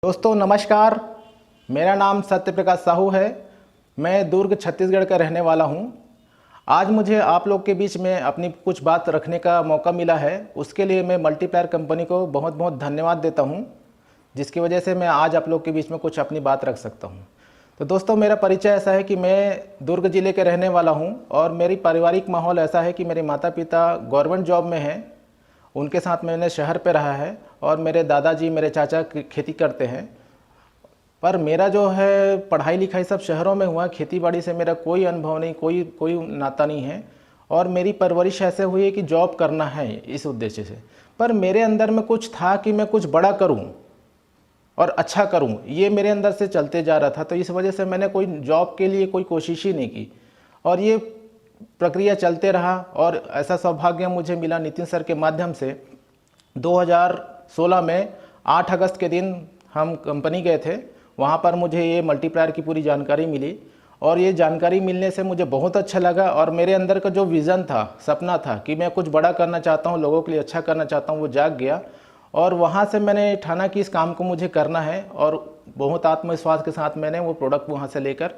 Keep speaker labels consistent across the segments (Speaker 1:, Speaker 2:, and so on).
Speaker 1: दोस्तों नमस्कार। मेरा नाम सत्यप्रकाश साहू है। मैं दुर्ग छत्तीसगढ़ का रहने वाला हूं। आज मुझे आप लोग के बीच में अपनी कुछ बात रखने का मौका मिला है। उसके लिए मैं मल्टीप्लायर कंपनी को बहुत बहुत धन्यवाद देता हूं, जिसकी वजह से मैं आज आप लोग के बीच में कुछ अपनी बात रख सकता हूं। तो दोस्तों, मेरा परिचय ऐसा है कि मैं दुर्ग ज़िले के रहने वाला हूं और मेरी पारिवारिक माहौल ऐसा है कि मेरे माता पिता गवर्नमेंट जॉब में हैं। उनके साथ मैंने शहर पे रहा है और मेरे दादाजी, मेरे चाचा खेती करते हैं। पर मेरा जो है पढ़ाई लिखाई सब शहरों में हुआ। खेती बाड़ी से मेरा कोई अनुभव नहीं, कोई नाता नहीं है। और मेरी परवरिश ऐसे हुई है कि जॉब करना है इस उद्देश्य से। पर मेरे अंदर में कुछ था कि मैं कुछ बड़ा करूं और अच्छा करूं, ये मेरे अंदर से चलते जा रहा था। तो इस वजह से मैंने कोई जॉब के लिए कोई कोशिश ही नहीं की और ये प्रक्रिया चलते रहा। और ऐसा सौभाग्य मुझे मिला नितिन सर के माध्यम से। 2016 में 8 अगस्त के दिन हम कंपनी गए थे। वहाँ पर मुझे ये मल्टीप्लायर की पूरी जानकारी मिली और ये जानकारी मिलने से मुझे बहुत अच्छा लगा। और मेरे अंदर का जो विज़न था, सपना था कि मैं कुछ बड़ा करना चाहता हूँ, लोगों के लिए अच्छा करना चाहता हूँ, वो जाग गया। और वहाँ से मैंने ठाना कि इस काम को मुझे करना है और बहुत आत्मविश्वास के साथ मैंने वो प्रोडक्ट वहाँ से लेकर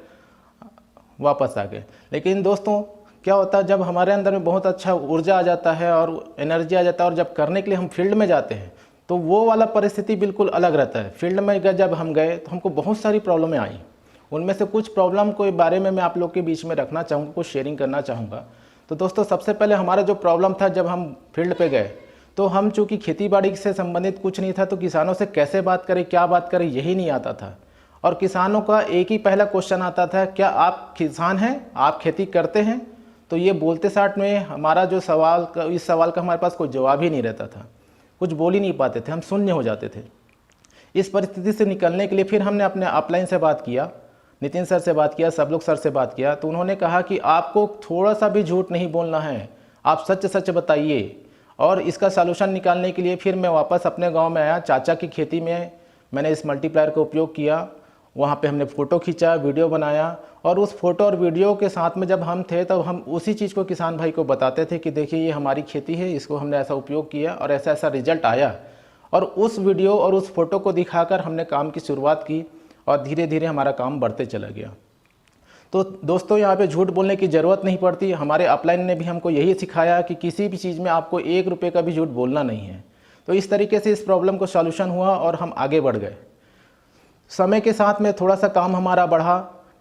Speaker 1: वापस आ गए। लेकिन दोस्तों, क्या होता है जब हमारे अंदर में बहुत अच्छा ऊर्जा आ जाता है और एनर्जी आ जाता है और जब करने के लिए हम फील्ड में जाते हैं तो वो वाला परिस्थिति बिल्कुल अलग रहता है। फील्ड में जब हम गए तो हमको बहुत सारी प्रॉब्लमें आई। उनमें से कुछ प्रॉब्लम के बारे में मैं आप लोग के बीच में रखना चाहूँगा, कुछ शेयरिंग करना चाहूँगा। तो दोस्तों, सबसे पहले हमारा जो प्रॉब्लम था जब हम फील्ड पे गए तो हम चूँकि खेती बाड़ी से संबंधित कुछ नहीं था, तो किसानों से कैसे बात करें, क्या बात करें, यही नहीं आता था। और किसानों का एक ही पहला क्वेश्चन आता था, क्या आप किसान हैं, आप खेती करते हैं? तो ये बोलते साथ में हमारा जो सवाल इस सवाल का हमारे पास कोई जवाब ही नहीं रहता था। कुछ बोल ही नहीं पाते थे, हम शून्य हो जाते थे। इस परिस्थिति से निकलने के लिए फिर हमने अपने अपलाइन से बात किया, नितिन सर से बात किया, सब लोग सर से बात किया। तो उन्होंने कहा कि आपको थोड़ा सा भी झूठ नहीं बोलना है, आप सच सच बताइए। और इसका सलूशन निकालने के लिए फिर मैं वापस अपने गाँव में आया। चाचा की खेती में मैंने इस मल्टीप्लायर का उपयोग किया। वहाँ पे हमने फ़ोटो खींचा, वीडियो बनाया और उस फोटो और वीडियो के साथ में जब हम थे तब हम उसी चीज़ को किसान भाई को बताते थे कि देखिए ये हमारी खेती है, इसको हमने ऐसा उपयोग किया और ऐसा ऐसा रिजल्ट आया। और उस वीडियो और उस फोटो को दिखाकर हमने काम की शुरुआत की और धीरे धीरे हमारा काम बढ़ते चला गया। तो दोस्तों, यहाँ पे झूठ बोलने की ज़रूरत नहीं पड़ती। हमारे अपलाइन ने भी हमको यही सिखाया कि किसी भी चीज़ में आपको 1 रुपये का भी झूठ बोलना नहीं है। तो इस तरीके से इस प्रॉब्लम को सॉल्यूशन हुआ और हम आगे बढ़ गए। समय के साथ में थोड़ा सा काम हमारा बढ़ा,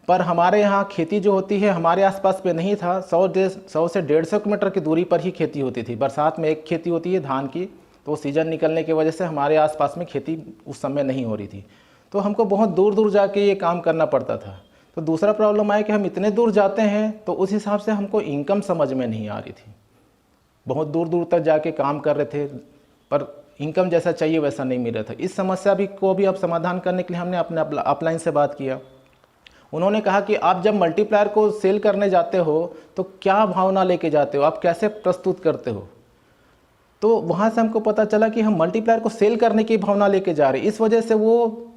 Speaker 1: पर हमारे यहाँ खेती जो होती है हमारे आसपास पे नहीं था। 100 से 150 किलोमीटर की दूरी पर ही खेती होती थी। बरसात में एक खेती होती है धान की, तो सीज़न निकलने की वजह से हमारे आसपास में खेती उस समय नहीं हो रही थी। तो हमको बहुत दूर दूर जाके ये काम करना पड़ता था। तो दूसरा प्रॉब्लम आया कि हम इतने दूर जाते हैं तो उस हिसाब से हमको इनकम समझ में नहीं आ रही थी। बहुत दूर दूर तक जाके काम कर रहे थे पर इनकम जैसा चाहिए वैसा नहीं मिल रहा था। इस समस्या को भी अब समाधान करने के लिए हमने अपने अपलाइन से बात किया। उन्होंने कहा कि आप जब मल्टीप्लायर को सेल करने जाते हो तो क्या भावना लेके जाते हो, आप कैसे प्रस्तुत करते हो। तो वहाँ से हमको पता चला कि हम मल्टीप्लायर को सेल करने की भावना लेके जा रहे हैं, इस वजह से वो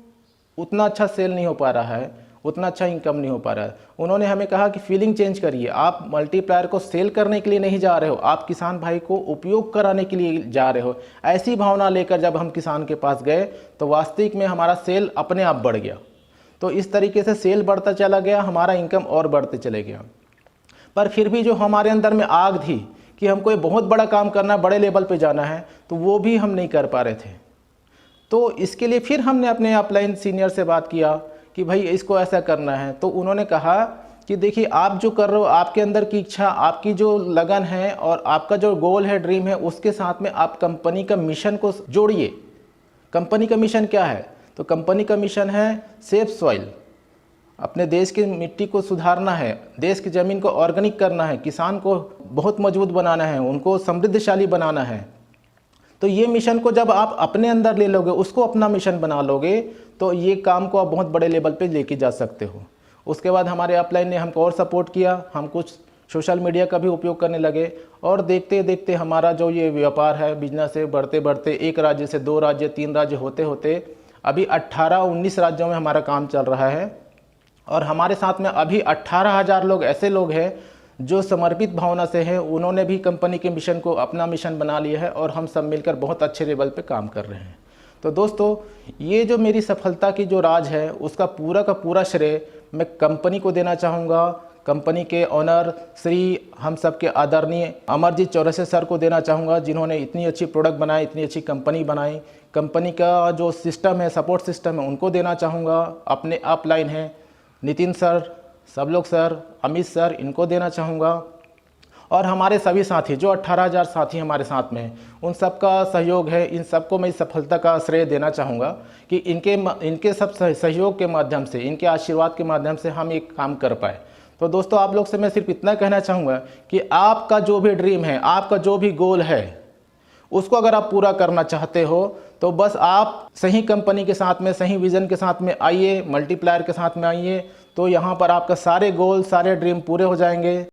Speaker 1: उतना अच्छा सेल नहीं हो पा रहा है, उतना अच्छा इनकम नहीं हो पा रहा है। उन्होंने हमें कहा कि फीलिंग चेंज करिए, आप मल्टीप्लायर को सेल करने के लिए नहीं जा रहे हो, आप किसान भाई को उपयोग कराने के लिए जा रहे हो। ऐसी भावना लेकर जब हम किसान के पास गए तो वास्तविक में हमारा सेल अपने आप बढ़ गया। तो इस तरीके से सेल बढ़ता चला गया, हमारा इनकम और बढ़ते चले गया। पर फिर भी जो हमारे अंदर में आग थी कि हमको ये बहुत बड़ा काम करना, बड़े लेवल पे जाना है, तो वो भी हम नहीं कर पा रहे थे। तो इसके लिए फिर हमने अपने अपलाइन सीनियर से बात किया कि भाई इसको ऐसा करना है। तो उन्होंने कहा कि देखिए आप जो कर रहे हो, आपके अंदर की इच्छा, आपकी जो लगन है और आपका जो गोल है, ड्रीम है, उसके साथ में आप कंपनी का मिशन को जोड़िए। कंपनी का मिशन क्या है? तो कंपनी का मिशन है सेफ सॉइल। अपने देश की मिट्टी को सुधारना है, देश की ज़मीन को ऑर्गेनिक करना है, किसान को बहुत मजबूत बनाना है, उनको समृद्धशाली बनाना है। तो ये मिशन को जब आप अपने अंदर ले लोगे, उसको अपना मिशन बना लोगे, तो ये काम को आप बहुत बड़े लेवल पे लेके जा सकते हो। उसके बाद हमारे अपलाइन ने हमको और सपोर्ट किया। हम कुछ सोशल मीडिया का भी उपयोग करने लगे और देखते देखते हमारा जो ये व्यापार है, बिजनेस है, बढ़ते बढ़ते 1 राज्य से 2 राज्य 3 राज्य होते होते अभी 18-19 राज्यों में हमारा काम चल रहा है। और हमारे साथ में अभी 18,000 लोग ऐसे लोग हैं जो समर्पित भावना से हैं। उन्होंने भी कंपनी के मिशन को अपना मिशन बना लिया है और हम सब मिलकर बहुत अच्छे लेवल पे काम कर रहे हैं। तो दोस्तों, ये जो मेरी सफलता की जो राज है उसका पूरा का पूरा श्रेय मैं कंपनी को देना चाहूँगा। कंपनी के ओनर श्री हम सब के आदरणीय अमरजीत चौरसिया सर को देना चाहूँगा, जिन्होंने इतनी अच्छी प्रोडक्ट बनाई, इतनी अच्छी कंपनी बनाई। कंपनी का जो सिस्टम है, सपोर्ट सिस्टम है, उनको देना चाहूँगा। अपने अपलाइन है नितिन सर, सब लोग सर, अमित सर, इनको देना चाहूँगा। और हमारे सभी साथी जो 18,000 साथी हमारे साथ में हैं, उन सब का सहयोग है। इन सबको मैं इस सफलता का श्रेय देना चाहूँगा कि इनके सब सहयोग के माध्यम से, इनके आशीर्वाद के माध्यम से हम एक काम कर पाए। तो दोस्तों, आप लोग से मैं सिर्फ इतना कहना चाहूँगा कि आपका जो भी ड्रीम है, आपका जो भी गोल है, उसको अगर आप पूरा करना चाहते हो तो बस आप सही कंपनी के साथ में, सही विज़न के साथ में आइए, मल्टीप्लायर के साथ में आइए। तो यहाँ पर आपका सारे गोल, सारे ड्रीम पूरे हो जाएंगे।